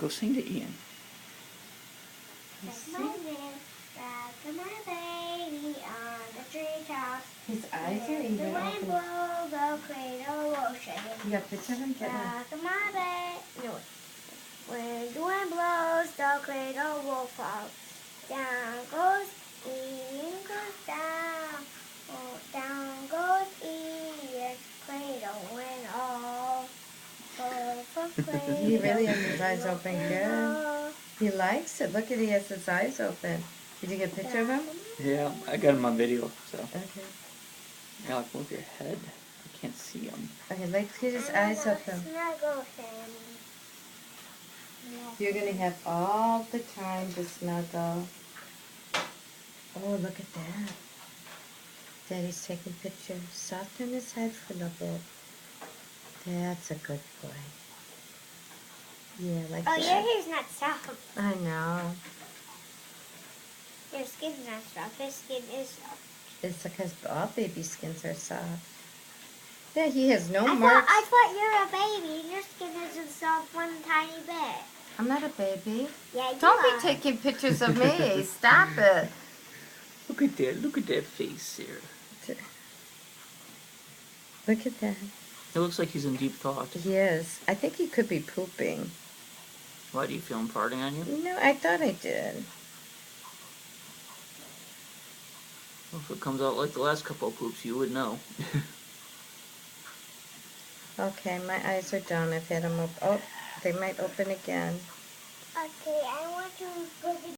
Go sing to Ian. That's my baby on the treetops. His eyes are even The wind open. blows, the cradle will shake. You got a picture of him? Get one. Rock my baby. No. When the wind blows, the cradle will fall. Down goes Ian, goes down. Oh, down goes Ian, cradle and all. He really has his eyes open good. He likes it. Look at, he has his eyes open. Did you get a picture of him? Yeah, I got him on video, so. Okay. Alec, move your head. I can't see him. Okay, let's get his eyes open. Snuggle him. You're going to have all the time to snuggle. Oh, look at that. Daddy's taking pictures. Soften his head for a little bit. That's a good boy. Yeah, like Oh, that. your hair's not soft. I know. Your skin's not soft. His skin is soft. It's because all baby skins are soft. Yeah, he has no I marks. thought you're a baby. Your skin isn't soft one tiny bit. I'm not a baby. Yeah, you Don't are. be taking pictures of me. Stop it. Look at that. Look at that face there. Look at that. It looks like he's in deep thought. He is. I think he could be pooping. Why, do you feel him farting on you? No, I thought I did. Well, if it comes out like the last couple of poops, you would know. Okay, my eyes are down. I've had them open. Oh, they might open again. Okay, I want to go to